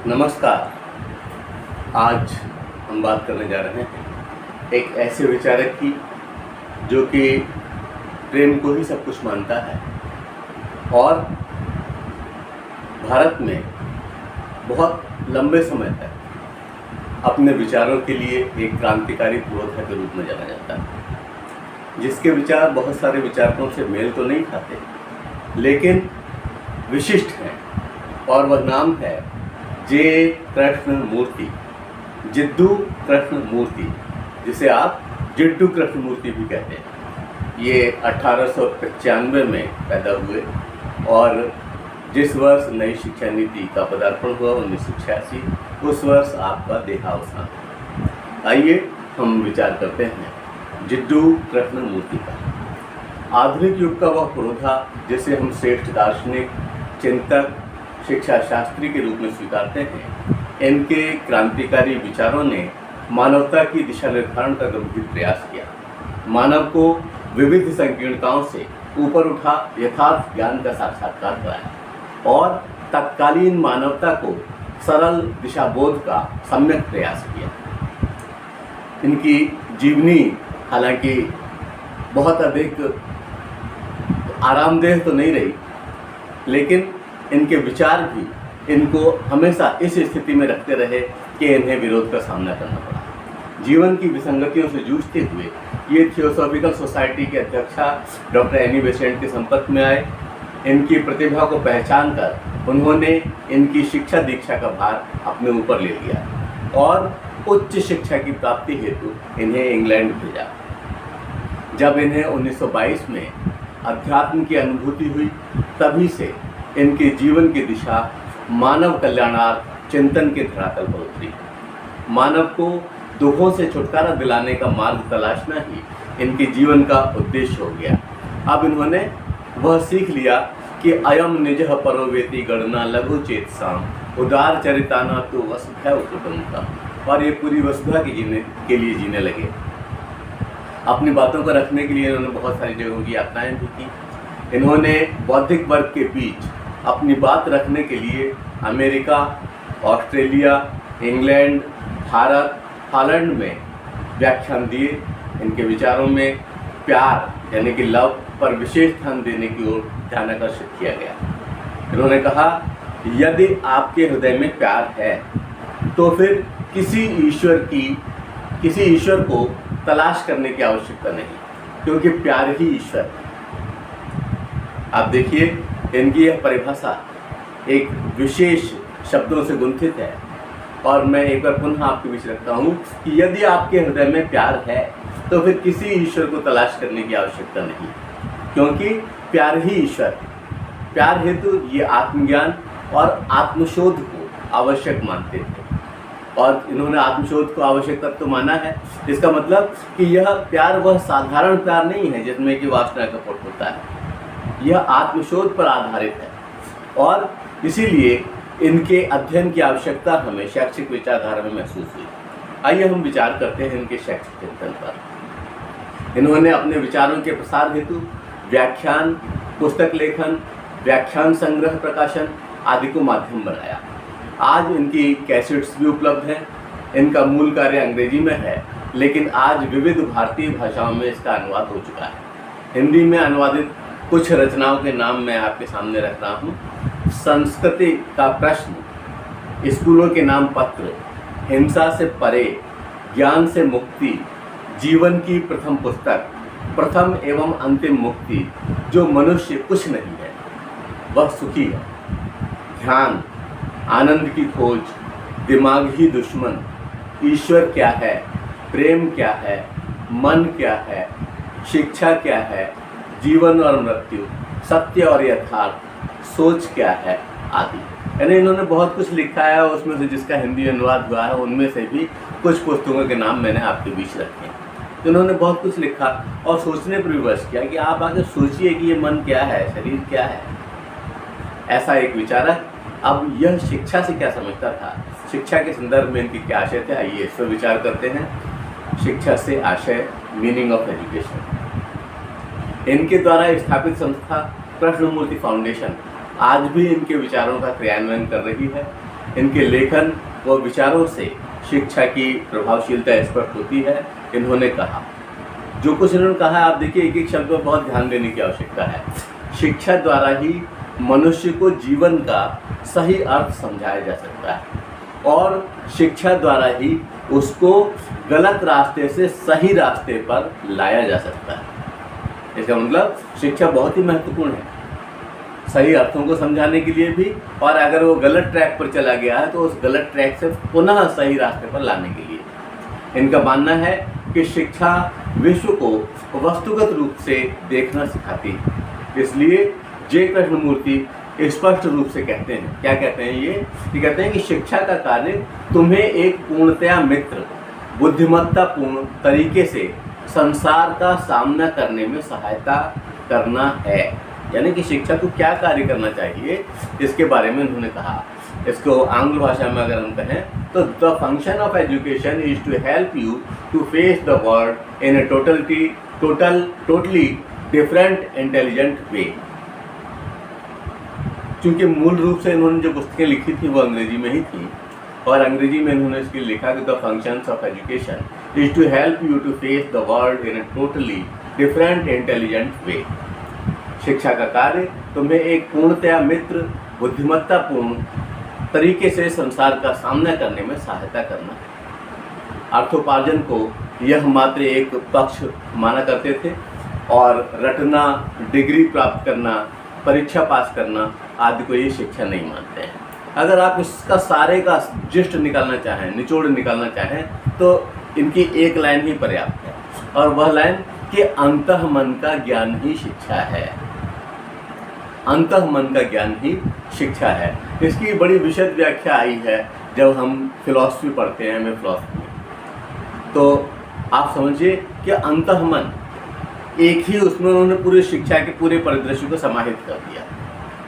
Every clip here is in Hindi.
नमस्कार। आज हम बात करने जा रहे हैं एक ऐसे विचारक की जो कि प्रेम को ही सब कुछ मानता है और भारत में बहुत लंबे समय तक अपने विचारों के लिए एक क्रांतिकारी पुरोधा के रूप में जाना जाता है, जिसके विचार बहुत सारे विचारकों से मेल तो नहीं खाते लेकिन विशिष्ट हैं। और वह नाम है जे कृष्णमूर्ति, जिद्दू कृष्णमूर्ति, जिसे आप जिड्डू कृष्णमूर्ति भी कहते हैं। ये 1895 में पैदा हुए और जिस वर्ष नई शिक्षा नीति का पदार्पण हुआ 1986, उस वर्ष आपका देहावसान। आइए हम विचार करते हैं जिड्डू कृष्णमूर्ति का। आधुनिक युग का वह पुरोधा जिसे हम श्रेष्ठ दार्शनिक, चिंतक, शिक्षा शास्त्री के रूप में स्वीकारते हैं, इनके क्रांतिकारी विचारों ने मानवता की दिशा निर्धारण का गंभीर प्रयास किया, मानव को विविध संकीर्णताओं से ऊपर उठा यथार्थ ज्ञान का साक्षात्कार कराया और तत्कालीन मानवता को सरल दिशाबोध का सम्यक प्रयास किया। इनकी जीवनी हालांकि बहुत अधिक आरामदेह तो नहीं रही, लेकिन इनके विचार भी इनको हमेशा इस स्थिति में रखते रहे कि इन्हें विरोध का सामना करना पड़ा। जीवन की विसंगतियों से जूझते हुए ये थियोसॉफिकल सोसाइटी के अध्यक्षा डॉक्टर एनी बेसेंट के संपर्क में आए। इनकी प्रतिभा को पहचान कर उन्होंने इनकी शिक्षा दीक्षा का भार अपने ऊपर ले लिया और उच्च शिक्षा की प्राप्ति हेतु इन्हें इंग्लैंड भेजा। जब इन्हें 1922 में अध्यात्म की अनुभूति हुई, तभी से इनके जीवन की दिशा मानव कल्याणार्थ चिंतन के धरातल पर उतरी। मानव को दुखों से छुटकारा दिलाने का मार्ग तलाशना ही इनके जीवन का उद्देश्य हो गया। अब इन्होंने वह सीख लिया कि अयम निजः परोवेति गणना लघु चेतसाम उदार चरिताना तो वसुधैव कुटुम्बकम्, और ये पूरी वसुधा के लिए जीने लगे। अपनी बातों को रखने के लिए इन्होंने बहुत सारी जगहों की यात्राएं भी की। इन्होंने बौद्धिक वर्ग के बीच अपनी बात रखने के लिए America, Australia, England, Bharat, Holland में व्याख्यान दिए। इनके विचारों में प्यार यानी कि लव पर विशेष ध्यान देने की ओर ध्यान आकर्षित किया गया। इन्होंने कहा, यदि आपके हृदय में प्यार है तो फिर किसी ईश्वर को तलाश करने की आवश्यकता नहीं, क्योंकि प्यार ही ईश्वर है। आप देखिए, इनकी यह परिभाषा एक विशेष शब्दों से गुंथित है और मैं एक बार पुनः आपके बीच रखता हूँ कि यदि आपके हृदय में प्यार है तो फिर किसी ईश्वर को तलाश करने की आवश्यकता नहीं, क्योंकि प्यार ही ईश्वर है। प्यार हेतु ये आत्मज्ञान और आत्मशोध को आवश्यक मानते थे और इन्होंने आत्मशोध को आवश्यक तत्व माना है। इसका मतलब कि यह प्यार वह साधारण प्यार नहीं है जिसमें कि वासना का कपट होता है, यह आत्मशोध पर आधारित है और इसीलिए इनके अध्ययन की आवश्यकता हमें शैक्षिक विचारधारा में महसूस हुई। आइए हम विचार करते हैं इनके शैक्षिक चिंतन पर। इन्होंने अपने विचारों के प्रसार हेतु व्याख्यान, पुस्तक लेखन, व्याख्यान संग्रह प्रकाशन आदि को माध्यम बनाया। आज इनकी कैसेट्स भी उपलब्ध हैं। इनका मूल कार्य अंग्रेजी में है, लेकिन आज विविध भारतीय भाषाओं में इसका अनुवाद हो चुका है। हिंदी में अनुवादित कुछ रचनाओं के नाम मैं आपके सामने रख रहा हूँ। संस्कृति का प्रश्न, स्कूलों के नाम पत्र, हिंसा से परे, ज्ञान से मुक्ति, जीवन की प्रथम पुस्तक, प्रथम एवं अंतिम मुक्ति, जो मनुष्य कुछ नहीं है वह सुखी है, ध्यान, आनंद की खोज, दिमाग ही दुश्मन, ईश्वर क्या है, प्रेम क्या है, मन क्या है, शिक्षा क्या है, जीवन और मृत्यु, सत्य और यथार्थ, सोच क्या है आदि। यानी इन्होंने बहुत कुछ लिखा है, उसमें से जिसका हिंदी अनुवाद हुआ है उनमें से भी कुछ पुस्तकों के नाम मैंने आपके बीच रखे हैं। तो इन्होंने बहुत कुछ लिखा और सोचने पर विवश किया कि आप आगे सोचिए कि ये मन क्या है, शरीर क्या है। ऐसा एक विचारक अब यह शिक्षा से क्या समझता था, शिक्षा के संदर्भ में इनके क्या आशय थे, आइए इस पर विचार करते हैं। शिक्षा से आशय, मीनिंग ऑफ एजुकेशन। इनके द्वारा स्थापित संस्था कृष्णमूर्ति फाउंडेशन आज भी इनके विचारों का क्रियान्वयन कर रही है। इनके लेखन व विचारों से शिक्षा की प्रभावशीलता स्पष्ट होती है। इन्होंने कहा, जो कुछ इन्होंने कहा है, आप देखिए एक एक शब्द पर बहुत ध्यान देने की आवश्यकता है। शिक्षा द्वारा ही मनुष्य को जीवन का सही अर्थ समझाया जा सकता है और शिक्षा द्वारा ही उसको गलत रास्ते से सही रास्ते पर लाया जा सकता है। इसका मतलब शिक्षा बहुत ही महत्वपूर्ण है, सही अर्थों को समझाने के लिए भी, और अगर वो गलत ट्रैक पर चला गया है तो उस गलत ट्रैक से पुनः सही रास्ते पर लाने के लिए। इनका मानना है कि शिक्षा विश्व को वस्तुगत रूप से देखना सिखाती है। इसलिए जे कृष्णमूर्ति स्पष्ट रूप से कहते हैं, क्या कहते हैं ये कहते हैं कि शिक्षा का कार्य तुम्हें एक पूर्णतया मित्र, बुद्धिमत्तापूर्ण तरीके से संसार का सामना करने में सहायता करना है। यानी कि शिक्षा को क्या कार्य करना चाहिए इसके बारे में उन्होंने कहा। इसको आंग्ल भाषा में अगर हम कहें तो the function of education is to help you to face the world in a totally different intelligent way. क्योंकि मूल रूप से इन्होंने जो पुस्तकें लिखी थी वो अंग्रेजी में ही थी, और अंग्रेजी में इन्होंने इसके लिखा कि the functions of education is to help you to face the world in a totally different intelligent way. शिक्षा का कार्य तुम्हें एक पूर्णतया मित्र, बुद्धिमत्तापूर्ण तरीके से संसार का सामना करने में सहायता करना है। अर्थोपार्जन को यह मात्र एक पक्ष माना करते थे और रटना, डिग्री प्राप्त करना, परीक्षा पास करना आदि को ये शिक्षा नहीं मानते हैं। अगर आप इसका सारे का जिस्ट निकालना चाहें, निचोड़ निकालना चाहें, तो इनकी एक लाइन ही पर्याप्त है, और वह लाइन कि अंतःमन का ज्ञान ही शिक्षा है। अंतःमन का ज्ञान ही शिक्षा है। इसकी बड़ी विशद व्याख्या आई है जब हम फिलॉसफी पढ़ते हैं, हमें फिलॉसफी में, तो आप समझिए कि अंतःमन एक ही, उसमें उन्होंने पूरी शिक्षा के पूरे परिदृश्य को समाहित कर दिया।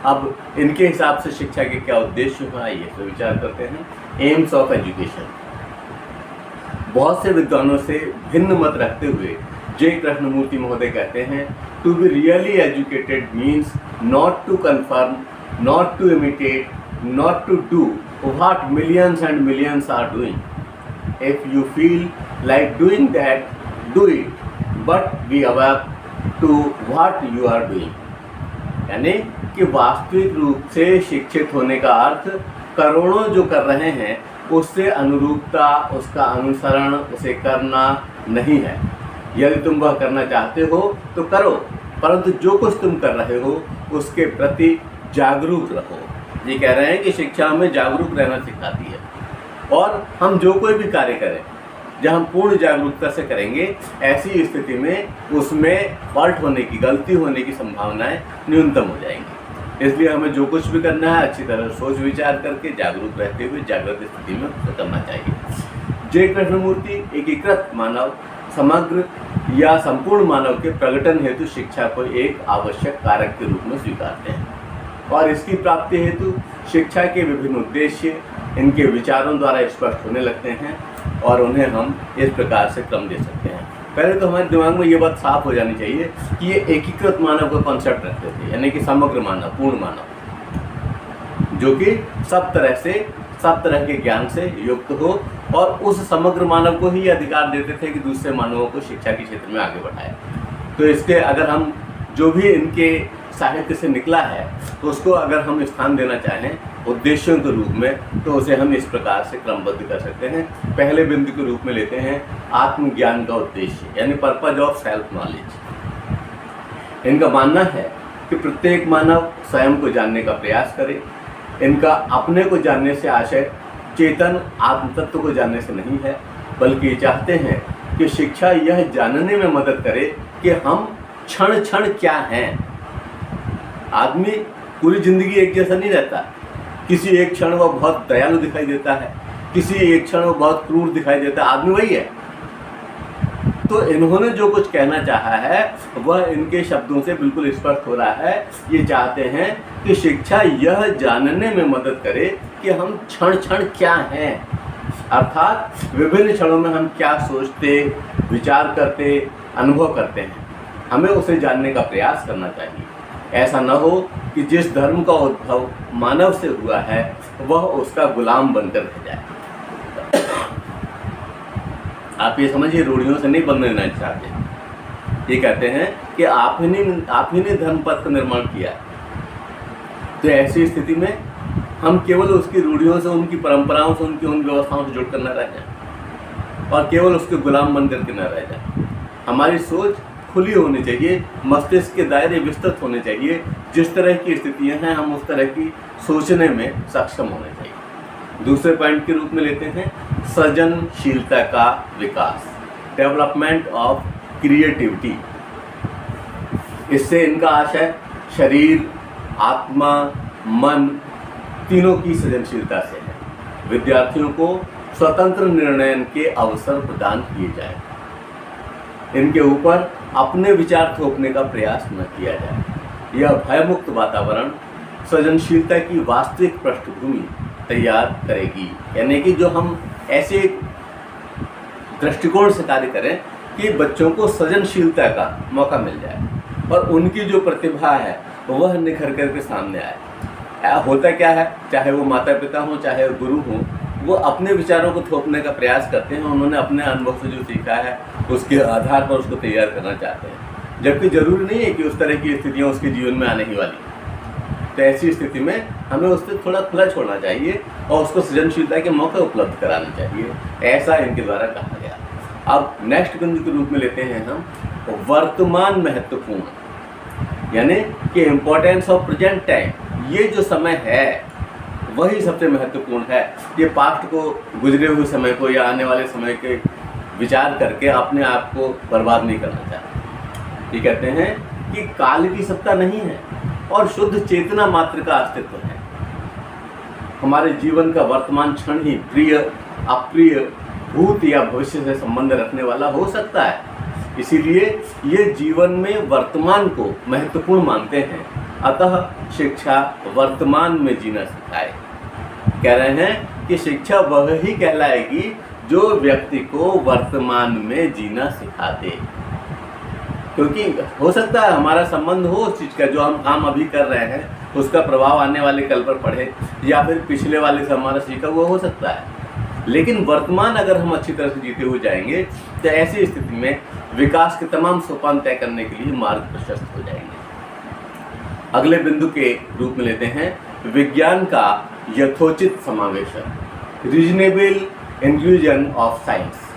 अब इनके हिसाब से शिक्षा के क्या उद्देश्य हुआ, ये तो विचार करते हैं। AIIMS of education. बहुत से विद्वानों से भिन्न मत रखते हुए जे कृष्णमूर्ति महोदय कहते हैं, to be really educated means not to confirm, not to imitate, not to do what millions and millions are doing. If you feel like doing that, do it, but be aware to what you are doing. यानी कि वास्तविक रूप से शिक्षित होने का अर्थ करोड़ों जो कर रहे हैं उससे अनुरूपता, उसका अनुसरण, उसे करना नहीं है। यदि तुम वह करना चाहते हो तो करो, परंतु जो कुछ तुम कर रहे हो उसके प्रति जागरूक रहो। ये कह रहे हैं कि शिक्षा हमें जागरूक रहना सिखाती है, और हम जो कोई भी कार्य करें जब हम पूर्ण जागरूकता से करेंगे, ऐसी स्थिति में उसमें फॉल्ट होने की, गलती होने की संभावनाएं न्यूनतम हो जाएंगी। इसलिए हमें जो कुछ भी करना है अच्छी तरह सोच विचार करके, जागरूक रहते हुए, जागृत स्थिति में उसे करना चाहिए। जे कृष्णमूर्ति एकीकृत मानव, समग्र या संपूर्ण मानव के प्रकटन हेतु शिक्षा को एक आवश्यक कारक के रूप में स्वीकारते हैं, और इसकी प्राप्ति हेतु शिक्षा के विभिन्न उद्देश्य इनके विचारों द्वारा स्पष्ट होने लगते हैं, और उन्हें हम इस प्रकार से क्रम दे सकते हैं। पहले तो हमारे दिमाग में ये बात साफ हो जानी चाहिए कि ये एकीकृत मानव का कॉन्सेप्ट रखते थे, यानी कि समग्र मानव, पूर्ण मानव, जो कि सब तरह के ज्ञान से युक्त हो, और उस समग्र मानव को ही अधिकार देते थे कि दूसरे मानवों को शिक्षा के क्षेत्र में आगे बढ़ाए। तो इसके अगर हम जो भी इनके साहित्य से निकला है तो उसको अगर हम स्थान देना चाहें उद्देश्यों के रूप में, तो उसे हम इस प्रकार से क्रमबद्ध कर सकते हैं। पहले बिंदु के रूप में लेते हैं आत्मज्ञान का उद्देश्य, यानी पर्पज ऑफ सेल्फ नॉलेज। इनका मानना है कि प्रत्येक मानव स्वयं को जानने का प्रयास करे। इनका अपने को जानने से आशय चेतन आत्म तत्व को जानने से नहीं है, बल्कि ये चाहते हैं कि शिक्षा यह जानने में मदद करे कि हम क्षण क्षण क्या हैं। आदमी पूरी जिंदगी एक जैसा नहीं रहता। किसी एक क्षण वो बहुत दयालु दिखाई देता है, किसी एक क्षण वो बहुत क्रूर दिखाई देता है, आदमी वही है। तो इन्होंने जो कुछ कहना चाहा है वह इनके शब्दों से बिल्कुल स्पष्ट हो रहा है। ये चाहते हैं कि शिक्षा यह जानने में मदद करे कि हम क्षण क्षण क्या हैं, अर्थात विभिन्न क्षणों में हम क्या सोचते, विचार करते, अनुभव करते हैं, हमें उसे जानने का प्रयास करना चाहिए। ऐसा न हो कि जिस धर्म का उद्भव मानव से हुआ है वह उसका गुलाम बनकर रह जाए। आप ये समझिए, रूढ़ियों से नहीं बनना चाहते। ये कहते हैं कि आप ही ने धर्म पथ का निर्माण किया, तो ऐसी स्थिति में हम केवल उसकी रूढ़ियों से, उनकी परंपराओं से, उनकी उन व्यवस्थाओं से जुड़कर न रह जाए और केवल उसके गुलाम बन करके न रह जाए। हमारी सोच खुली होनी चाहिए, मस्तिष्क के दायरे विस्तृत होने चाहिए। जिस तरह की स्थितियां हैं हम उस तरह की सोचने में सक्षम होने चाहिए। दूसरे पॉइंट के रूप में लेते हैं सृजनशीलता का विकास, डेवलपमेंट ऑफ क्रिएटिविटी। इससे इनका आशय शरीर, आत्मा, मन तीनों की सृजनशीलता से है। विद्यार्थियों को स्वतंत्र निर्णय के अवसर प्रदान किए जाए, इनके ऊपर अपने विचार थोपने का प्रयास न किया जाए। यह भयमुक्त वातावरण सृजनशीलता की वास्तविक पृष्ठभूमि तैयार करेगी। यानी कि जो हम ऐसे दृष्टिकोण से कार्य करें कि बच्चों को सृजनशीलता का मौका मिल जाए और उनकी जो प्रतिभा है वह निखर करके सामने आए। होता क्या है, चाहे वो माता पिता हों, चाहे गुरु हों, वो अपने विचारों को थोपने का प्रयास करते हैं। उन्होंने अपने अनुभव से जो सीखा है उसके आधार पर उसको तैयार करना चाहते हैं, जबकि जरूरी नहीं है कि उस तरह की स्थितियाँ उसके जीवन में आने ही वाली। तो ऐसी स्थिति में हमें उससे थोड़ा खुला छोड़ना चाहिए और उसको सृजनशीलता के मौके उपलब्ध कराने चाहिए, ऐसा इनके द्वारा कहा गया। अब नेक्स्ट बिंदु के रूप में लेते हैं हम वर्तमान महत्वपूर्ण, यानी कि इम्पोर्टेंस ऑफ प्रेजेंट टाइम। ये जो समय है वही सबसे महत्वपूर्ण है। ये पास्ट को, गुजरे हुए समय को या आने वाले समय के विचार करके अपने आप को बर्बाद नहीं करना चाहते। ये कहते हैं कि काल की सत्ता नहीं है और शुद्ध चेतना मात्र का अस्तित्व है। हमारे जीवन का वर्तमान क्षण ही प्रिय, अप्रिय, भूत या भविष्य से संबंध रखने वाला हो सकता है। इसीलिए ये जीवन में वर्तमान को महत्वपूर्ण मानते हैं। अतः शिक्षा वर्तमान में जीना सिखाए। कह रहे हैं कि शिक्षा वह ही कहलाएगी जो व्यक्ति को वर्तमान में जीना सिखा दे। क्योंकि हो सकता है हमारा संबंध हो उस चीज़ का, जो हम काम अभी कर रहे हैं उसका प्रभाव आने वाले कल पर पड़े, या फिर पिछले वाले से हमारा सीखा हुआ हो सकता है। लेकिन वर्तमान अगर हम अच्छी तरह से जीते हुए जाएंगे तो ऐसी स्थिति में विकास के तमाम सोपान तय करने के लिए मार्ग प्रशस्त हो जाएंगे। अगले बिंदु के रूप में लेते हैं विज्ञान का यथोचित समावेशन, रीजनेबल इंक्लूजन ऑफ साइंस।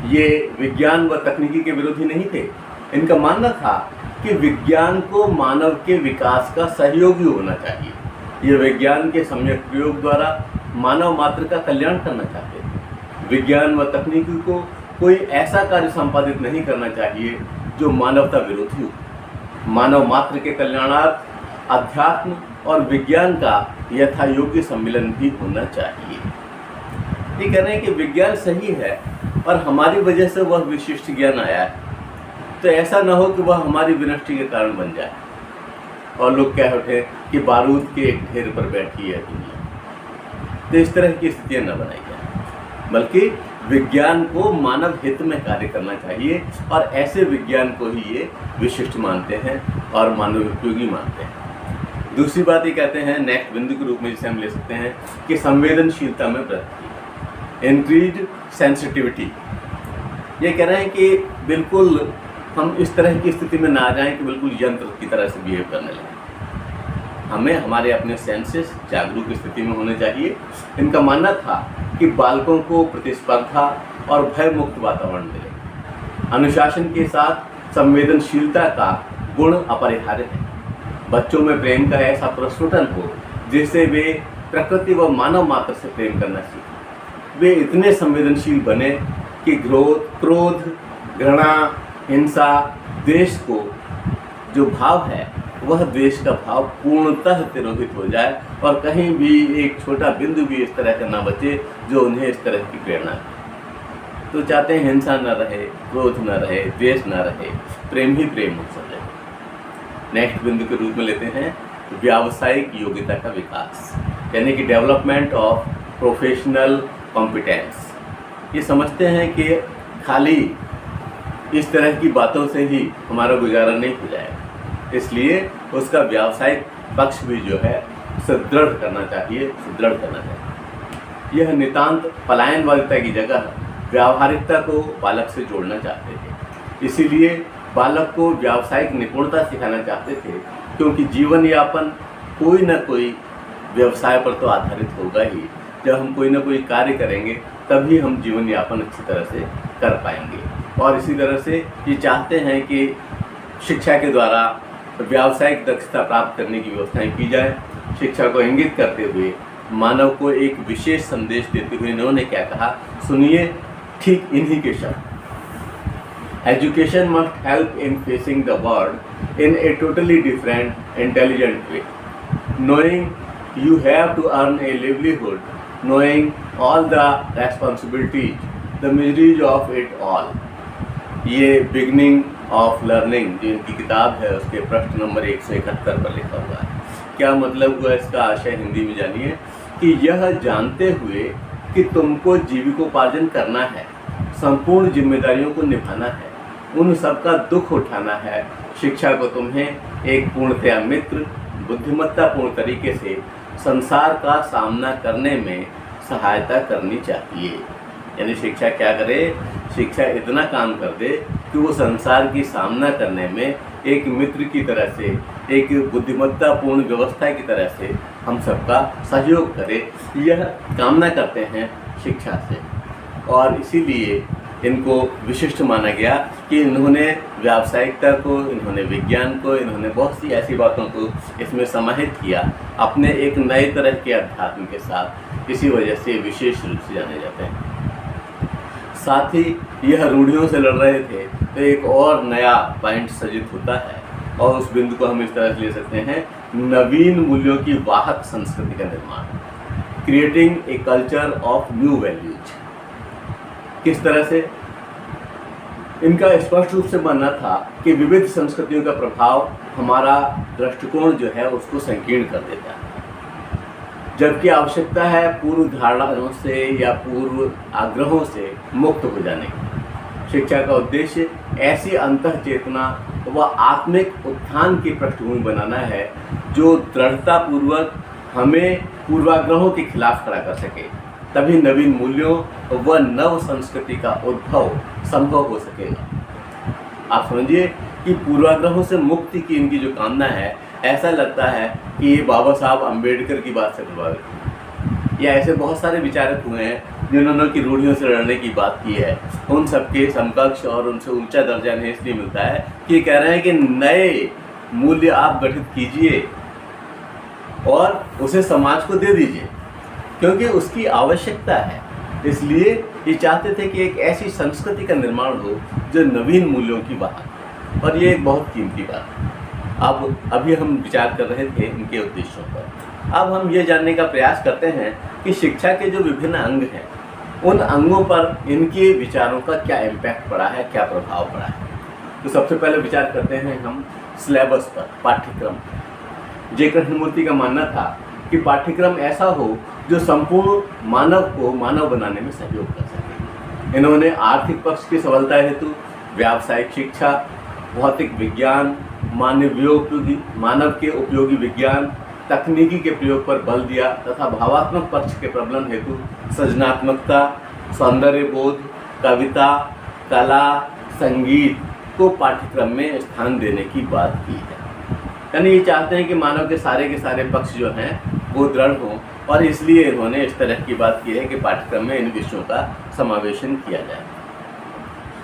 ये विज्ञान व तकनीकी के विरोधी नहीं थे। इनका मानना था कि विज्ञान को मानव के विकास का सहयोगी होना चाहिए। ये विज्ञान के सम्यक प्रयोग द्वारा मानव मात्र का कल्याण करना चाहते थे। विज्ञान व तकनीकी को कोई ऐसा कार्य संपादित नहीं करना चाहिए जो मानवता विरोधी हो। मानव मात्र के कल्याणार्थ अध्यात्म और विज्ञान का यथा योग्य सम्मिलन भी होना चाहिए। ये कह रहे हैं कि विज्ञान सही है और हमारी वजह से वह विशिष्ट ज्ञान आया है, तो ऐसा न हो कि वह हमारी विनष्टि के कारण बन जाए और लोग कह उठे कि बारूद के एक ढेर पर बैठी है दुनिया। तो इस तरह की स्थितियाँ न बनाई जाए, बल्कि विज्ञान को मानव हित में कार्य करना चाहिए और ऐसे विज्ञान को ही ये विशिष्ट मानते हैं और मानव उपयोगी मानते हैं। दूसरी बात ये कहते हैं नेक्स्ट बिंदु के रूप में जिसे हम ले सकते हैं कि संवेदनशीलता में वृद्धि, इंक्रीज सेंसिटिविटी। ये कह रहे हैं कि बिल्कुल हम इस तरह की स्थिति में ना आ जाएं कि बिल्कुल यंत्र की तरह से बिहेव करने लगें। हमें हमारे अपने सेंसेस जागरूक स्थिति में होने चाहिए। इनका मानना था कि बालकों को प्रतिस्पर्धा और भय मुक्त वातावरण मिले। अनुशासन के साथ संवेदनशीलता का गुण अपरिहार्य है। बच्चों में प्रेम का ऐसा प्रस्फुटन हो जिससे वे प्रकृति व मानव मात्र से प्रेम करना सीखें। वे इतने संवेदनशील बने कि क्रोध, घृणा, हिंसा, द्वेष को जो भाव है वह द्वेष का भाव पूर्णतः तिरोहित हो जाए और कहीं भी एक छोटा बिंदु भी इस तरह का ना बचे जो उन्हें इस तरह की प्रेरणा दे। तो चाहते हैं हिंसा न रहे, क्रोध न रहे, द्वेष न रहे, प्रेम ही प्रेम हो सके। नेक्स्ट बिंदु के रूप में लेते हैं व्यावसायिक योग्यता का विकास, यानी कि डेवलपमेंट ऑफ प्रोफेशनल कॉम्पिटेंस। ये समझते हैं कि खाली इस तरह की बातों से ही हमारा गुजारा नहीं हो जाएगा, इसलिए उसका व्यावसायिक पक्ष भी जो है सुदृढ़ करना चाहिए, सुदृढ़ करना चाहिए। यह नितांत पलायनवादिता की जगह व्यावहारिकता को बालक से जोड़ना चाहते थे। इसीलिए बालक को व्यावसायिक निपुणता सिखाना चाहते थे, क्योंकि जीवन यापन कोई ना कोई व्यवसाय पर तो आधारित होगा ही। जब हम कोई ना कोई कार्य करेंगे तभी हम जीवन यापन अच्छी तरह से कर पाएंगे। और इसी तरह से ये चाहते हैं कि शिक्षा के द्वारा व्यावसायिक दक्षता प्राप्त करने की व्यवस्थाएं की जाए। शिक्षा को इंगित करते हुए मानव को एक विशेष संदेश देते हुए इन्होंने क्या कहा, सुनिए ठीक इन्हीं के शब्द। Education must help in facing the world in a totally different intelligent way, knowing you have to earn a livelihood, knowing all the responsibilities, the miseries of it all। ये बिगनिंग ऑफ लर्निंग जो इनकी किताब है उसके पृष्ठ नंबर 171 पर लिखा हुआ है। क्या मतलब हुआ इसका आशय हिंदी में जानिए कि यह जानते हुए कि तुमको जीविकोपार्जन करना है, संपूर्ण जिम्मेदारियों को निभाना है, उन सबका दुख उठाना है, शिक्षा को तुम्हें एक पूर्णतया मित्र बुद्धिमत्तापूर्ण तरीके से संसार का सामना करने में सहायता करनी चाहिए। यानी शिक्षा क्या करे, शिक्षा इतना काम कर दे कि वो संसार की सामना करने में एक मित्र की तरह से, एक बुद्धिमत्तापूर्ण व्यवस्था की तरह से हम सबका सहयोग करे, यह कामना करते हैं शिक्षा से। और इसीलिए इनको विशिष्ट माना गया कि इन्होंने व्यावसायिकता को, इन्होंने विज्ञान को, इन्होंने बहुत सी ऐसी बातों को इसमें समाहित किया अपने एक नए तरह के अध्यात्म के साथ। इसी वजह से विशेष रूप से जाने जाते हैं। साथ ही यह रूढ़ियों से लड़ रहे थे तो एक और नया पॉइंट सृजित होता है, और उस बिंदु को हम इस तरह से ले सकते हैं, नवीन मूल्यों की वाहक संस्कृति का निर्माण, creating a culture of new values. किस तरह से? इनका स्पष्ट रूप से मानना था कि विविध संस्कृतियों का प्रभाव हमारा दृष्टिकोण जो है उसको संकीर्ण कर देता है, जबकि आवश्यकता है पूर्व धारणाओं से या पूर्व आग्रहों से मुक्त हो जाने की। शिक्षा का उद्देश्य ऐसी अंतः चेतना व आत्मिक उत्थान की पृष्ठभूमि बनाना है जो दृढ़तापूर्वक हमें पूर्वाग्रहों के खिलाफ खड़ा कर सके, तभी नवीन मूल्यों व नव संस्कृति का उद्भव संभव हो सकेगा। आप समझिए कि पूर्वाग्रहों से मुक्ति की इनकी जो कामना है, ऐसा लगता है कि ये बाबा साहब अम्बेडकर की बात से प्रभावित है, या ऐसे बहुत सारे विचारक हुए हैं जिन्होंने की रूढ़ियों से लड़ने की बात की है। उन सबके समकक्ष और उनसे ऊंचा दर्जा इन्हें इसलिए मिलता है कि कह रहे हैं कि नए मूल्य आप गठित कीजिए और उसे समाज को दे दीजिए, क्योंकि उसकी आवश्यकता है। इसलिए ये चाहते थे कि एक ऐसी संस्कृति का निर्माण हो जो नवीन मूल्यों की वाहक, और ये एक बहुत कीमती बात है। अब अभी हम विचार कर रहे थे इनके उद्देश्यों पर। अब हम ये जानने का प्रयास करते हैं कि शिक्षा के जो विभिन्न अंग हैं, उन अंगों पर इनके विचारों का क्या इम्पैक्ट पड़ा है, क्या प्रभाव पड़ा है। तो सबसे पहले विचार करते हैं हम सिलेबस पर, पाठ्यक्रम। जे कृष्णमूर्ति का मानना था कि पाठ्यक्रम ऐसा हो जो संपूर्ण मानव को मानव बनाने में सहयोग कर सके। इन्होंने आर्थिक पक्ष की सबलता हेतु व्यावसायिक शिक्षा, भौतिक विज्ञान, मानव के उपयोगी विज्ञान, तकनीकी के प्रयोग पर बल दिया तथा भावात्मक पक्ष के प्रबलन हेतु सृजनात्मकता, सौंदर्य बोध, कविता, कला, संगीत को पाठ्यक्रम में स्थान देने की बात की है। यानी ये चाहते हैं कि मानव के सारे पक्ष जो हैं वो दृढ़ हों, और इसलिए इन्होंने इस तरह की बात की है कि पाठ्यक्रम में इन विषयों का समावेशन किया जाए।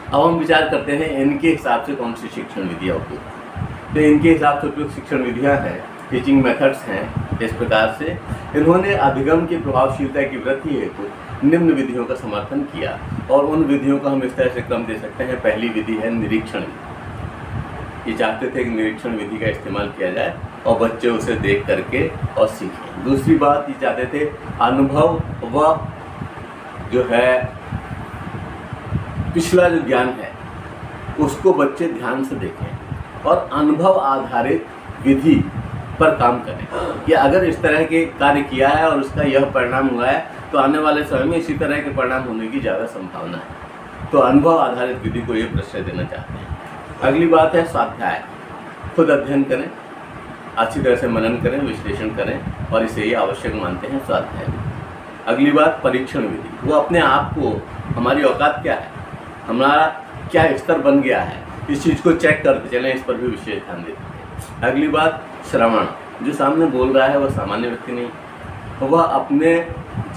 अब हम विचार करते हैं इनके हिसाब से कौन सी शिक्षण विधियाँ उपयुक्त। तो इनके हिसाब से उपयुक्त शिक्षण विधियाँ हैं, टीचिंग मेथड्स हैं। इस प्रकार से इन्होंने अधिगम की प्रभावशीलता की वृद्धि हेतु निम्न विधियों का समर्थन किया, और उन विधियों का हम इस तरह से क्रम दे सकते हैं। पहली विधि है निरीक्षण। ये चाहते थे कि निरीक्षण विधि का इस्तेमाल किया जाए और बच्चे उसे देख करके और सीखें। दूसरी बात ये चाहते थे अनुभव व जो है पिछला जो ज्ञान है उसको बच्चे ध्यान से देखें और अनुभव आधारित विधि पर काम करें कि अगर इस तरह के कार्य किया है और उसका यह परिणाम हुआ है तो आने वाले समय में इसी तरह के परिणाम होने की ज़्यादा संभावना है। तो अनुभव आधारित विधि को ये प्रश्रय देना चाहते हैं। अगली बात है स्वाध्याय। खुद अध्ययन करें, अच्छी तरह से मनन करें, विश्लेषण करें और इसे ही आवश्यक मानते हैं स्वाध्याय। अगली बात, परीक्षण विधि। वो अपने आप को, हमारी औकात क्या है, हमारा क्या स्तर बन गया है, इस चीज़ को चेक करते चलें, इस पर भी विशेष ध्यान देते हैं। अगली बात, श्रवण। जो सामने बोल रहा है वह सामान्य व्यक्ति नहीं, वह अपने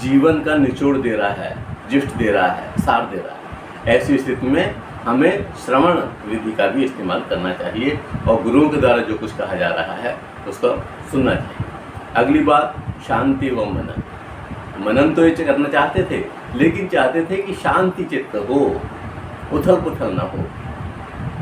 जीवन का निचोड़ दे रहा है, जिस्ट दे रहा है, सार दे रहा है। ऐसी स्थिति में हमें श्रवण विधि का भी इस्तेमाल करना चाहिए और गुरुओं के द्वारा जो कुछ कहा जा रहा है उसको सुनना चाहिए। अगली बात, शांति व मनन। मनन तो ये करना चाहते थे, लेकिन चाहते थे कि शांति चित्त हो, उथल पुथल ना हो।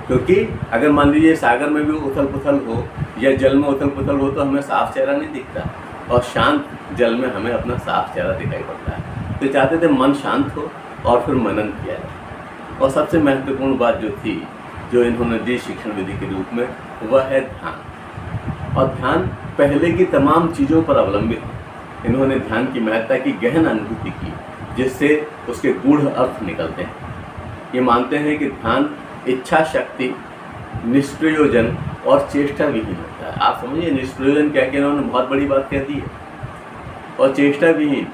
क्योंकि अगर मान लीजिए सागर में भी उथल पुथल हो या जल में उथल पुथल हो तो हमें साफ चेहरा नहीं दिखता, और शांत जल में हमें अपना साफ चेहरा दिखाई पड़ता है। तो चाहते थे मन शांत हो और फिर मनन किया जाए। और सबसे महत्वपूर्ण बात जो थी, जो इन्होंने दी शिक्षण विधि के रूप में, वह है ध्यान। और ध्यान पहले की तमाम चीज़ों पर अवलंबित है। इन्होंने ध्यान की महत्ता की गहन अनुभूति की, जिससे उसके गूढ़ अर्थ निकलते हैं। ये मानते हैं कि ध्यान इच्छा शक्ति, निष्प्रयोजन और चेष्टा विहीन होता है। आप समझिए, निष्प्रयोजन क्या कि इन्होंने बहुत बड़ी बात कह दी है, और चेष्टा विहीन।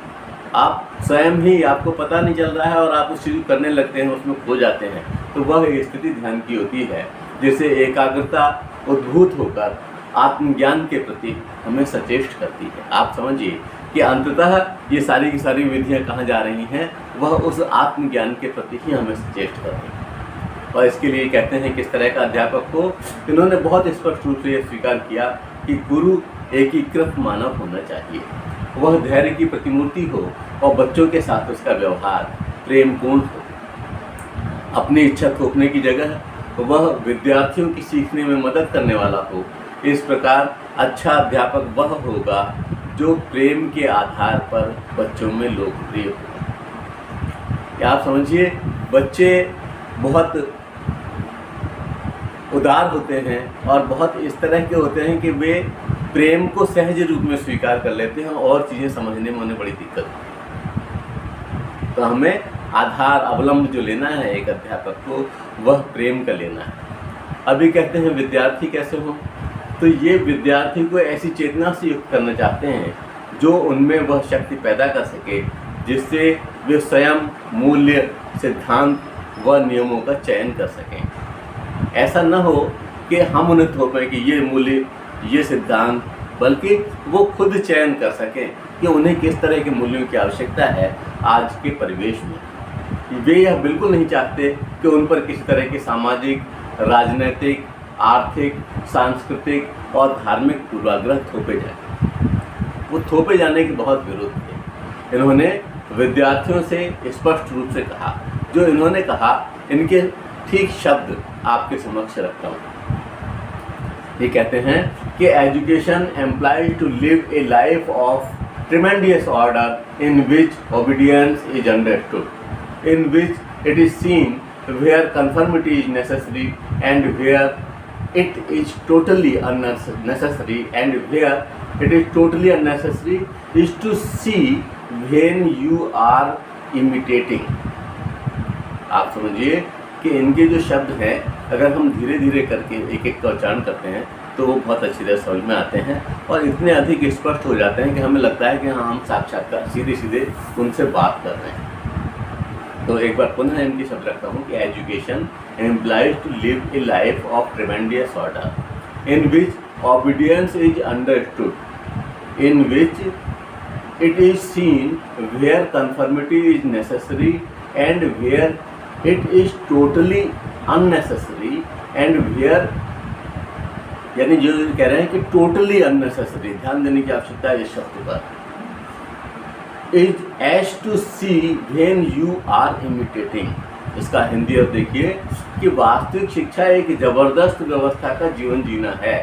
आप स्वयं ही, आपको पता नहीं चल रहा है और आप उस चीज़ को करने लगते हैं, उसमें खो जाते हैं, तो वह स्थिति ध्यान की होती है, जिससे एकाग्रता उद्भूत होकर आत्मज्ञान के प्रति हमें सचेष्ट करती है। आप समझिए कि अंततः ये सारी की सारी विधियाँ कहाँ जा रही हैं, वह उस आत्मज्ञान के प्रति ही हमें सचेष्ट करती है। और इसके लिए कहते हैं किस तरह का अध्यापक हो। इन्होंने बहुत स्पष्ट रूप से यह स्वीकार किया कि गुरु एकीकृत मानव होना चाहिए, वह धैर्य की प्रतिमूर्ति हो और बच्चों के साथ उसका व्यवहार प्रेमपूर्ण हो। अपनी इच्छा थोपने की जगह वह विद्यार्थियों की सीखने में मदद करने वाला हो। इस प्रकार अच्छा अध्यापक वह होगा जो प्रेम के आधार पर बच्चों में लोकप्रिय हो। आप समझिए, बच्चे बहुत उदार होते हैं और बहुत इस तरह के होते हैं कि वे प्रेम को सहज रूप में स्वीकार कर लेते हैं और चीज़ें समझने में उन्हें बड़ी दिक्कत होती है। तो हमें आधार अवलंब जो लेना है एक अध्यापक को, वह प्रेम का लेना है। अभी कहते हैं विद्यार्थी कैसे हो, तो ये विद्यार्थी को ऐसी चेतना से युक्त करना चाहते हैं जो उनमें वह शक्ति पैदा कर सके, जिससे वे स्वयं मूल्य, सिद्धांत व नियमों का चयन कर सकें। ऐसा न हो कि हम उन्हें थोपें कि ये मूल्य, ये सिद्धांत, बल्कि वो खुद चयन कर सकें कि उन्हें किस तरह के मूल्यों की आवश्यकता है आज के परिवेश में। वे यह बिल्कुल नहीं चाहते कि उन पर किसी तरह के सामाजिक, राजनीतिक, आर्थिक, सांस्कृतिक और धार्मिक पूर्वाग्रह थोपे जाए। वो थोपे जाने के बहुत विरोध थे। इन्होंने विद्यार्थियों से स्पष्ट रूप से कहा, जो इन्होंने कहा इनके ठीक शब्द आपके समक्ष रखता हूँ। ये कहते हैं कि education employs to live a life of tremendous order in which obedience is understood, in which it is seen where conformity is necessary and where it is totally unnecessary, and where it is totally unnecessary is to see when you are imitating। आप समझिए कि इनके जो शब्द हैं, अगर हम धीरे धीरे करके एक एक का उच्चारण करते हैं तो वो बहुत अच्छी तरह समझ में आते हैं और इतने अधिक स्पष्ट हो जाते हैं कि हमें लगता है कि हाँ, हम साक्षात्कार सीधे सीधे उनसे बात कर रहे हैं। तो एक बार पुनः इनकी शब्द रखता हूँ कि education employs to live a life of tremendous order in which obedience is understood, in which it is seen where conformity is necessary and where it is totally unnecessary, and where, यानी जो कह रहे हैं कि टोटली अननेसेसरी, ध्यान देने की आवश्यकता है इस शब्द पर, is as to see when you are imitating. इसका हिंदी अर्थ देखिए कि वास्तविक शिक्षा एक जबरदस्त व्यवस्था का जीवन जीना है,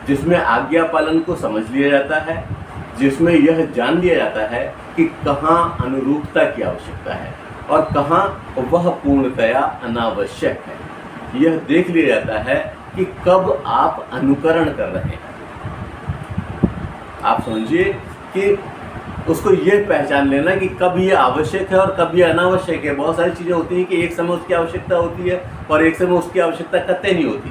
जिसमें आज्ञा पालन को समझ लिया जाता है, जिसमें यह जान लिया जाता है कि कहाँ अनुरूपता की आवश्यकता है और कहाँ वह पूर्णतया अनावश्यक है। यह देख लिया जाता है कि कब आप अनुकरण कर रहे हैं। आप समझिए कि उसको ये पहचान लेना कि कब ये आवश्यक है और कब ये अनावश्यक है। बहुत सारी चीज़ें होती हैं कि एक समय उसकी आवश्यकता होती है और एक समय उसकी आवश्यकता कतई नहीं होती।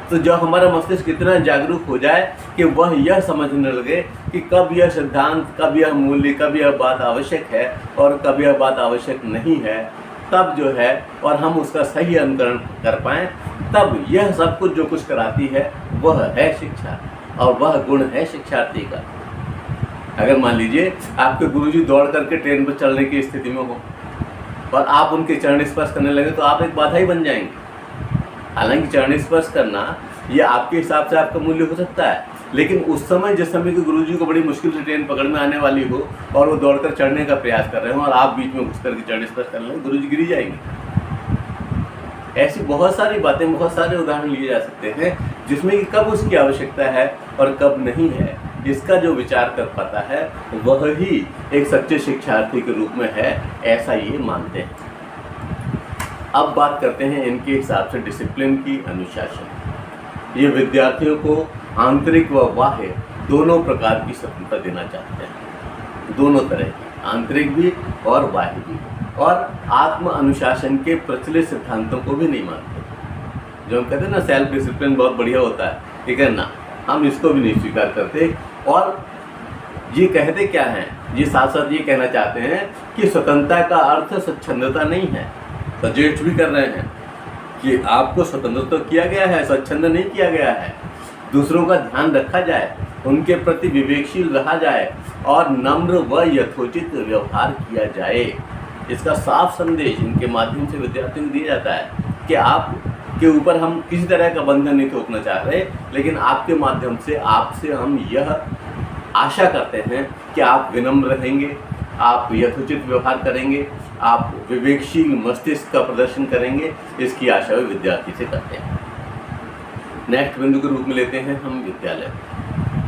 तो जब हमारा मस्तिष्क इतना जागरूक हो जाए कि वह यह समझने लगे कि कब यह सिद्धांत, कब यह मूल्य, कब यह बात आवश्यक है और कब यह बात आवश्यक नहीं है, तब जो है और हम उसका सही अनुकरण कर पाएँ, तब यह सब कुछ जो कुछ कराती है वह है शिक्षा और वह गुण है शिक्षार्थी का। अगर मान लीजिए आपके गुरुजी दौड़ करके ट्रेन पर चलने की स्थिति में हो और आप उनके चरण स्पर्श करने लगे तो आप एक बाधा ही बन जाएंगे। हालांकि चरण स्पर्श करना ये आपके हिसाब से आपका मूल्य हो सकता है, लेकिन उस समय जिस समय कि गुरुजी को बड़ी मुश्किल से ट्रेन पकड़ में आने वाली हो और वो दौड़कर चढ़ने का प्रयास कर रहे हो और आप बीच में घुस करके चरण स्पर्श कर लें, गुरुजी गिरी जाएंगे। ऐसी बहुत सारी बातें, बहुत सारे उदाहरण लिए जा सकते हैं जिसमें कि कब उसकी आवश्यकता है और कब नहीं है, इसका जो विचार कर पाता है वह ही एक सच्चे शिक्षार्थी के रूप में है, ऐसा ये मानते हैं। अब बात करते हैं इनके हिसाब से डिसिप्लिन की, अनुशासन। ये विद्यार्थियों को आंतरिक व बाह्य दोनों प्रकार की स्वतंत्रता देना चाहते हैं, दोनों तरह की, आंतरिक भी और बाह्य भी, और आत्म अनुशासन के प्रचलित सिद्धांतों को भी नहीं मानते। जो हम कहते हैं ना सेल्फ डिसिप्लिन बहुत बढ़िया होता है, ठीक है ना, हम इसको भी नहीं स्वीकार करते। और ये कहते क्या हैं, ये साथ साथ ये कहना चाहते हैं कि स्वतंत्रता का अर्थ स्वच्छंदता नहीं है। सजेस्ट भी कर रहे हैं कि आपको स्वतंत्र तो किया गया है, स्वच्छंद नहीं किया गया है। दूसरों का ध्यान रखा जाए, उनके प्रति विवेकशील रहा जाए और नम्र व यथोचित व्यवहार किया जाए। इसका साफ संदेश इनके माध्यम से विद्यार्थियों को दिया जाता है कि आप के ऊपर हम किसी तरह का बंधन नहीं थोपना चाह रहे, लेकिन आपके माध्यम से आपसे हम यह आशा करते हैं कि आप विनम्र रहेंगे, आप यथोचित व्यवहार करेंगे, आप विवेकशील मस्तिष्क का प्रदर्शन करेंगे, इसकी आशा भी विद्यार्थी से करते हैं। नेक्स्ट बिंदु के रूप में लेते हैं हम विद्यालय।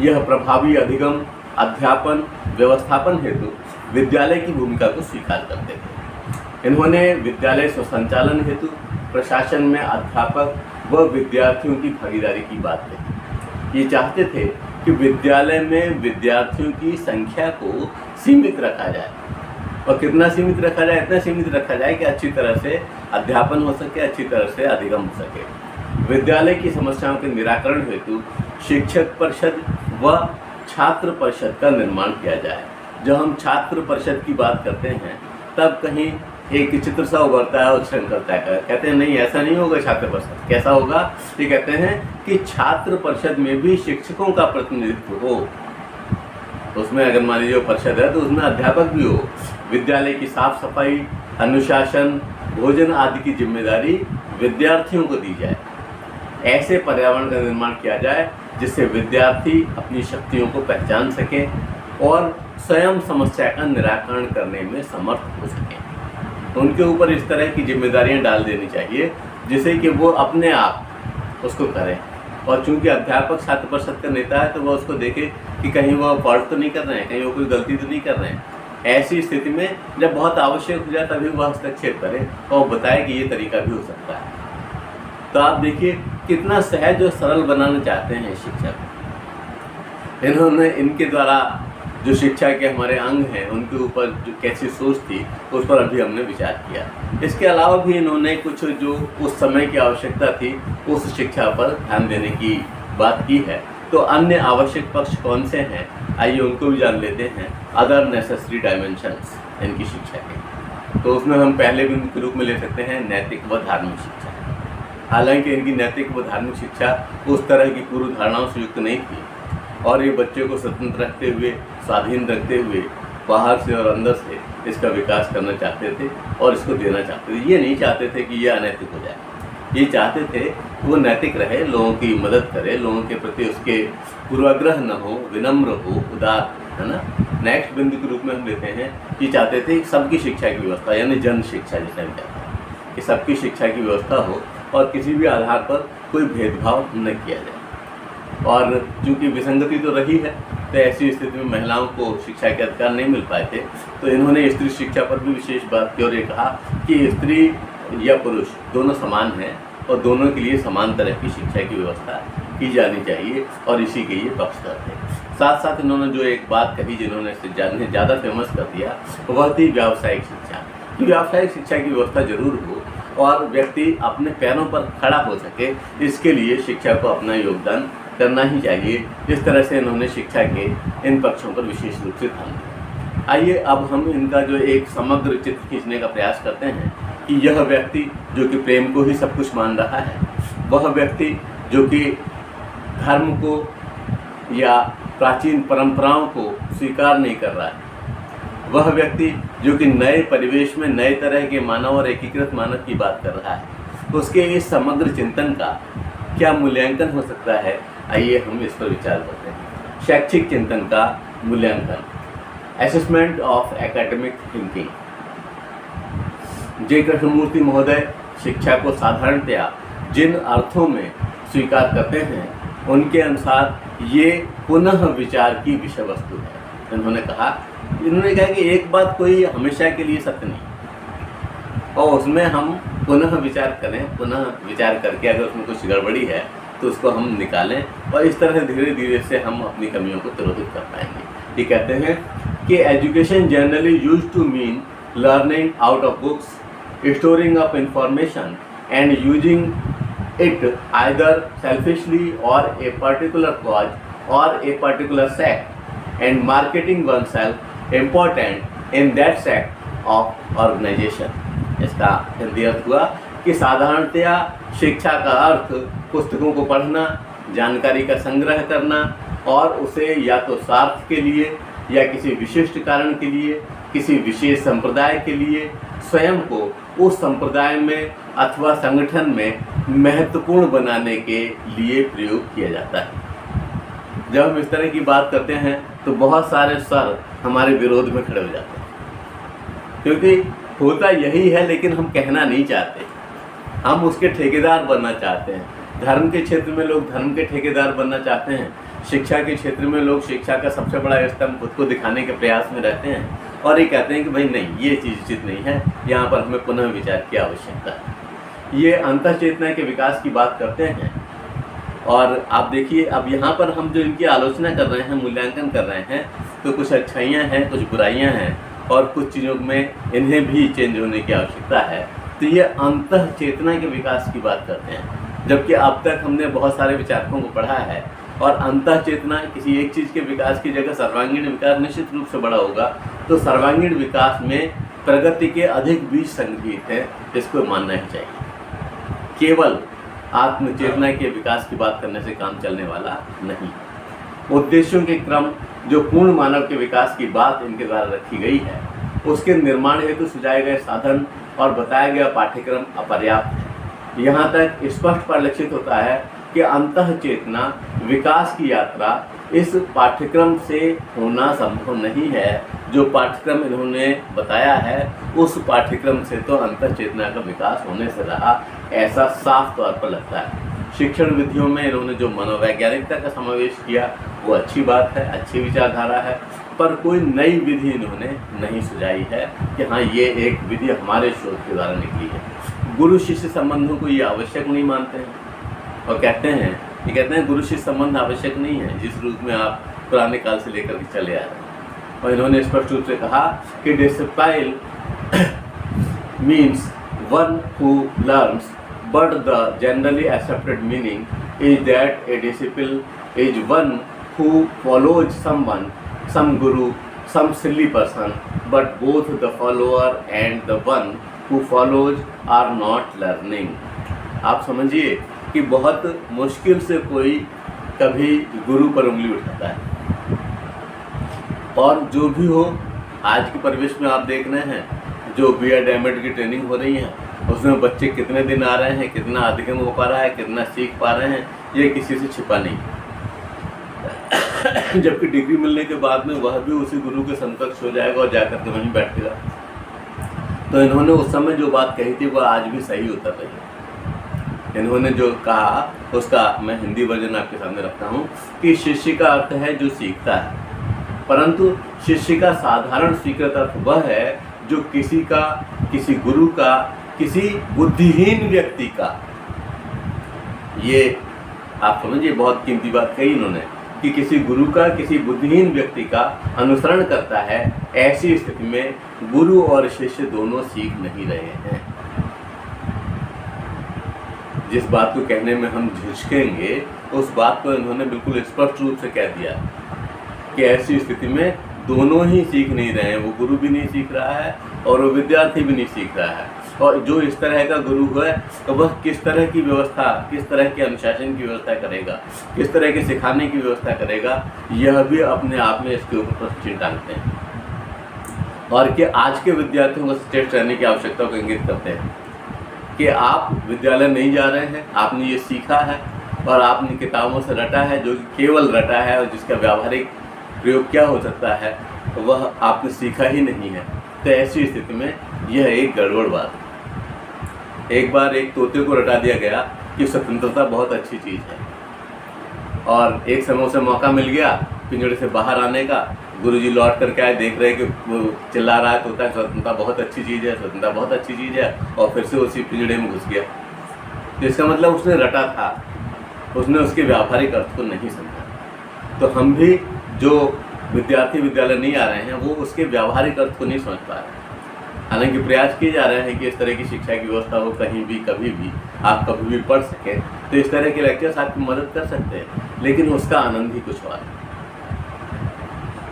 यह प्रभावी अधिगम, अध्यापन, व्यवस्थापन हेतु विद्यालय की भूमिका को स्वीकार करते थे। इन्होंने विद्यालय स्वसंचालन हेतु प्रशासन में अध्यापक व विद्यार्थियों की भागीदारी की बात कही। ये चाहते थे कि विद्यालय में विद्यार्थियों की संख्या को सीमित रखा जाए, और कितना सीमित रखा जाए, इतना सीमित रखा जाए कि अच्छी तरह से अध्यापन हो सके, अच्छी तरह से अधिगम हो सके। विद्यालय की समस्याओं के निराकरण हेतु शिक्षक परिषद व छात्र परिषद का निर्माण किया जाए। जब हम छात्र परिषद की बात करते हैं तब कहीं एक चित्र सा उभरता है उच्छृंखलता का। कहते हैं नहीं, ऐसा नहीं होगा छात्र परिषद, कैसा होगा? ये कहते हैं कि छात्र परिषद में भी शिक्षकों का प्रतिनिधित्व हो। उसमें अगर मान लीजिए परिषद है तो उसमें अध्यापक भी हो। विद्यालय की साफ सफाई, अनुशासन, भोजन आदि की जिम्मेदारी विद्यार्थियों को दी जाए। ऐसे पर्यावरण का निर्माण किया जाए जिससे विद्यार्थी अपनी शक्तियों को पहचान सकें और स्वयं समस्या का निराकरण करने में समर्थ हो सकें। उनके ऊपर इस तरह की जिम्मेदारियां डाल देनी चाहिए जिससे कि वो अपने आप उसको करें। और चूंकि अध्यापक छात्र परिषद का नेता है तो वह उसको देखे कि कहीं वह फॉल्ट तो नहीं कर रहे हैं, कहीं वो कोई गलती तो नहीं कर रहे हैं। ऐसी स्थिति में जब बहुत आवश्यक हो जाए तभी वह हस्तक्षेप करे और बताए कि ये तरीका भी हो सकता है। तो आप देखिए कितना सहज और सरल बनाना चाहते हैं शिक्षक। इन्होंने इनके द्वारा जो शिक्षा के हमारे अंग हैं उनके ऊपर जो कैसी सोच थी उस पर अभी हमने विचार किया। इसके अलावा भी इन्होंने कुछ जो उस समय की आवश्यकता थी उस शिक्षा पर ध्यान देने की बात की है। तो अन्य आवश्यक पक्ष कौन से हैं, आइए उनको भी जान लेते हैं। अदर नेसेसरी डायमेंशंस इनकी शिक्षा के, तो उसमें हम पहले बिंदु के रूप में ले सकते हैं नैतिक व धार्मिक शिक्षा। हालांकि इनकी नैतिक व धार्मिक शिक्षा उस तरह की पूर्व धारणाओं से युक्त नहीं थी और ये बच्चे को स्वतंत्र रखते हुए, स्वाधीन रखते हुए बाहर से और अंदर से इसका विकास करना चाहते थे और इसको देना चाहते थे। ये नहीं चाहते थे कि ये अनैतिक हो जाए, ये चाहते थे कि वो नैतिक रहे, लोगों की मदद करे, लोगों के प्रति उसके पूर्वाग्रह न हो, विनम्र हो, उदार, है ना। नेक्स्ट बिंदु के रूप में हम लेते हैं कि चाहते थे सबकी शिक्षा की व्यवस्था, यानी जन शिक्षा जिसे हम कहते हैं, कि सबकी शिक्षा की व्यवस्था हो और किसी भी आधार पर कोई भेदभाव न किया जाए। और चूँकि विसंगति तो रही है तो ऐसी स्थिति में महिलाओं को शिक्षा के अधिकार नहीं मिल पाए थे, तो इन्होंने स्त्री शिक्षा पर भी विशेष बात की और ये कहा कि स्त्री या पुरुष दोनों समान हैं और दोनों के लिए समान तरह की शिक्षा की व्यवस्था की जानी चाहिए और इसी के ये पक्षधर थे। साथ साथ इन्होंने जो एक बात कही जिन्होंने इसे ज़्यादा फेमस कर दिया वह थी व्यावसायिक शिक्षा। कि व्यावसायिक शिक्षा की व्यवस्था जरूर हो, और व्यक्ति अपने पैरों पर खड़ा हो सके, इसके लिए शिक्षा को अपना योगदान करना ही चाहिए। इस तरह से इन्होंने शिक्षा के इन पक्षों पर विशेष रूप से ध्यान दिया। आइए अब हम इनका जो एक समग्र चित्र खींचने का प्रयास करते हैं कि यह व्यक्ति जो कि प्रेम को ही सब कुछ मान रहा है, वह व्यक्ति जो कि धर्म को या प्राचीन परंपराओं को स्वीकार नहीं कर रहा है, वह व्यक्ति जो कि नए परिवेश में नए तरह के मानव और एकीकृत मानव की बात कर रहा है, उसके इस समग्र चिंतन का क्या मूल्यांकन हो सकता है, आइए हम इस पर विचार करते हैं। शैक्षिक चिंतन का मूल्यांकन, असेसमेंट ऑफ एकेडमिक थिंकिंग। जे कृष्णमूर्ति महोदय शिक्षा को साधारणतया जिन अर्थों में स्वीकार करते हैं, उनके अनुसार ये पुनः विचार की विषय वस्तु है। इन्होंने कहा कि एक बात कोई हमेशा के लिए सत्य नहीं, और उसमें हम पुनः विचार करें, पुनः विचार करके अगर उसमें कुछ गड़बड़ी है तो उसको हम निकालें, और इस तरह से धीरे धीरे से हम अपनी कमियों को तिरोहित कर पाएंगे। ये कहते हैं कि education generally used to mean learning out of books, storing up information and using it either selfishly or a particular cause or a particular sect and marketing oneself important in that sect of organization। इसका हिंदी अर्थ हुआ कि साधारणतया शिक्षा का अर्थ पुस्तकों को पढ़ना, जानकारी का संग्रह करना और उसे या तो स्वार्थ के लिए या किसी विशिष्ट कारण के लिए, किसी विशेष संप्रदाय के लिए, स्वयं को उस संप्रदाय में अथवा संगठन में महत्वपूर्ण बनाने के लिए प्रयोग किया जाता है। जब हम इस तरह की बात करते हैं तो बहुत सारे स्वर हमारे विरोध में खड़े हो जाते हैं, क्योंकि होता यही है, लेकिन हम कहना नहीं चाहते, हम उसके ठेकेदार बनना चाहते हैं। धर्म के क्षेत्र में लोग धर्म के ठेकेदार बनना चाहते हैं, शिक्षा के क्षेत्र में लोग शिक्षा का सबसे बड़ा स्तंभ खुद को दिखाने के प्रयास में रहते हैं और ये कहते हैं कि भाई नहीं, ये चीज़ उचित नहीं है, यहाँ पर हमें पुनः विचार की आवश्यकता है। ये अंतःचेतना के विकास की बात करते हैं। और आप देखिए, अब यहाँ पर हम जो इनकी आलोचना कर रहे हैं, मूल्यांकन कर रहे हैं, तो कुछ अच्छाइयाँ हैं, कुछ बुराइयाँ हैं और कुछ चीज़ों में इन्हें भी चेंज होने की आवश्यकता है। तो ये अंतःचेतना के विकास की बात करते हैं, जबकि अब तक हमने बहुत सारे विचारकों को पढ़ा है और अंतःचेतना किसी एक चीज़ के विकास की जगह सर्वांगीण विकास निश्चित रूप से बड़ा होगा। तो सर्वांगीण विकास में प्रगति के अधिक बीज संग्रहित हैं, इसको मानना ही चाहिए। केवल आत्मचेतना के विकास की बात करने से काम चलने वाला नहीं। उद्देश्यों के क्रम जो पूर्ण मानव के विकास की बात इनके द्वारा रखी गई है, उसके निर्माण हेतु सुझाए गए साधन और बताया गया पाठ्यक्रम अपर्याप्त है। यहाँ तक स्पष्ट परिलक्षित होता है कि अंतःचेतना विकास की यात्रा इस पाठ्यक्रम से होना संभव नहीं है। जो पाठ्यक्रम इन्होंने बताया है, उस पाठ्यक्रम से तो अंतःचेतना का विकास होने से रहा, ऐसा साफ तौर पर लगता है। शिक्षण विधियों में इन्होंने जो मनोवैज्ञानिकता का समावेश किया वो अच्छी बात है, अच्छी विचारधारा है, पर कोई नई विधि इन्होंने नहीं सुझाई है कि हाँ ये एक विधि हमारे शोध के द्वारा निकली है। गुरु शिष्य संबंधों को ये आवश्यक नहीं मानते हैं और कहते हैं गुरु शिष्य संबंध आवश्यक नहीं है जिस रूप में आप पुराने काल से लेकर के चले आ रहे हैं। और इन्होंने स्पष्ट रूप से कहा कि discipline means one who learns, but the generally accepted meaning is that A disciple is one who follows someone, some guru, some silly person, but both the follower and the one who follows are not learning। आप समझिए कि बहुत मुश्किल से कोई कभी गुरु पर उंगली उठाता है। और जो भी हो, आज के परिवेश में आप देख रहे हैं जो B.Ed M.Ed की ट्रेनिंग हो रही है, उसमें बच्चे कितने दिन आ रहे हैं, कितना अधिगम हो पा रहा है, कितना सीख पा रहे हैं, ये किसी से छिपा नहीं। जबकि डिग्री मिलने के बाद में वह भी उसी गुरु के समकक्ष हो जाएगा और जाकर के वहीं बैठेगा। तो इन्होंने उस समय जो बात कही थी वह आज भी सही उतर रही है। इन्होंने जो कहा उसका मैं हिंदी वर्जन आपके सामने रखता हूँ कि शिष्य का अर्थ है जो सीखता है, परंतु शिष्य का साधारण स्वीकृत अर्थ वह है जो किसी गुरु का, किसी बुद्धिहीन व्यक्ति का, ये आप समझिए बहुत कीमती बात कही इन्होंने, कि किसी गुरु का किसी बुद्धिहीन व्यक्ति का अनुसरण करता है। ऐसी स्थिति में गुरु और शिष्य दोनों सीख नहीं रहे हैं। जिस बात को कहने में हम झिझकेंगे उस बात को इन्होंने बिल्कुल स्पष्ट रूप से कह दिया कि ऐसी स्थिति में दोनों ही सीख नहीं रहे हैं, वो गुरु भी नहीं सीख रहा है और वो विद्यार्थी भी नहीं सीख रहा है। और जो इस तरह का गुरु है तो वह किस तरह की व्यवस्था, किस तरह के अनुशासन की व्यवस्था करेगा, किस तरह के सिखाने की व्यवस्था करेगा, यह भी अपने आप में इसके ऊपर प्रश्न चिन्ह टांगते हैं। और कि आज के विद्यार्थियों को सचेत रहने की आवश्यकता को इंगित करते हैं कि आप विद्यालय नहीं जा रहे हैं, आपने ये सीखा है और आपने किताबों से रटा है, जो केवल रटा है और जिसका व्यावहारिक प्रयोग क्या हो सकता है वह आपने सीखा ही नहीं है। तो ऐसी स्थिति में यह एक गड़बड़ बात है। एक बार एक तोते को रटा दिया गया कि स्वतंत्रता बहुत अच्छी चीज़ है और एक समय उसे मौका मिल गया पिंजड़े से बाहर आने का। गुरुजी लौट करके आए, देख रहे कि वो चिल्ला रहा है तोता, स्वतंत्रता बहुत अच्छी चीज़ है, स्वतंत्रता बहुत अच्छी चीज़ है, और फिर से उसी पिंजड़े में घुस गया। तो इसका मतलब उसने रटा था, उसने उसके व्यावहारिक अर्थ को नहीं समझा। तो हम भी जो विद्यार्थी विद्यालय नहीं आ रहे हैं वो उसके व्यावहारिक अर्थ को नहीं समझ पा रहे हैं। हालांकि प्रयास किए जा रहे हैं कि इस तरह की शिक्षा की व्यवस्था हो, कहीं भी कभी भी आप कभी भी पढ़ सकें, तो इस तरह के लेक्चर्स आपकी मदद कर सकते हैं, लेकिन उसका आनंद ही कुछ और है।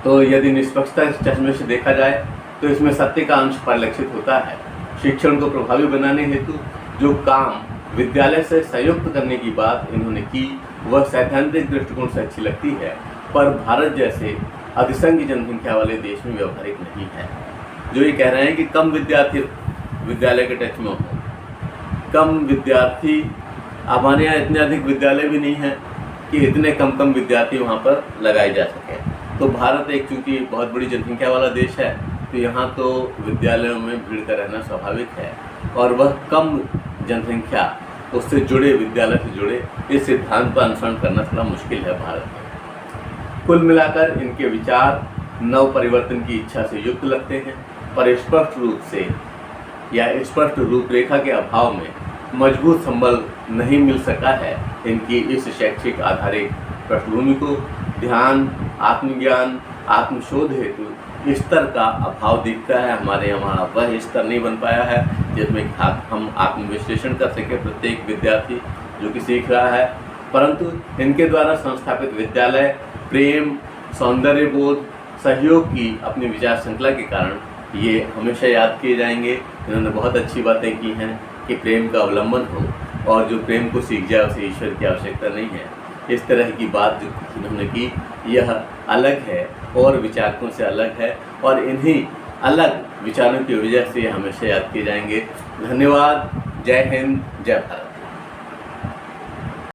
तो यदि निष्पक्षता इस चश्मे से देखा जाए तो इसमें सत्य का अंश परिलक्षित होता है। शिक्षण को प्रभावी बनाने हेतु जो काम विद्यालय से संयुक्त करने की बात इन्होंने की वह सैद्धांतिक दृष्टिकोण से अच्छी लगती है, पर भारत जैसे अधिसंख्य जनसंख्या वाले देश में व्यवहारिक नहीं है। जो ये कह रहे हैं कि कम विद्यार्थी विद्यालय के टच में हो, कम विद्यार्थी, हमारे यहाँ इतने अधिक विद्यालय भी नहीं हैं कि इतने कम विद्यार्थी वहाँ पर लगाए जा सकें। तो भारत एक चूँकि बहुत बड़ी जनसंख्या वाला देश है, तो यहाँ तो विद्यालयों में भीड़ का रहना स्वाभाविक है, और वह कम जनसंख्या उससे जुड़े, विद्यालय से जुड़े, इस सिद्धांत का अनुसरण करना थोड़ा मुश्किल है भारत में। कुल मिलाकर इनके विचार नव परिवर्तन की इच्छा से युक्त लगते हैं, पर स्पष्ट रूप से या स्पष्ट रूपरेखा के अभाव में मजबूत संबल नहीं मिल सका है इनकी इस शैक्षिक आधारित पृष्ठभूमि को। ध्यान, आत्मज्ञान, आत्मशोध हेतु स्तर का अभाव दिखता है हमारे यहाँ। वह स्तर नहीं बन पाया है जिसमें हम आत्मविश्लेषण कर सके प्रत्येक विद्यार्थी जो कि सीख रहा है। परंतु इनके द्वारा संस्थापित विद्यालय प्रेम, सौंदर्य बोध, सहयोग की अपनी विचार श्रृंखला के कारण ये हमेशा याद किए जाएंगे। इन्होंने बहुत अच्छी बातें की हैं कि प्रेम का अवलंबन हो और जो प्रेम को सीख जाए उसे ईश्वर की आवश्यकता नहीं है। इस तरह की बात जो इन्होंने की यह अलग है और विचारकों से अलग है, और इन्हीं अलग विचारों की वजह से हमेशा याद किए जाएंगे। धन्यवाद। जय हिंद, जय भारत।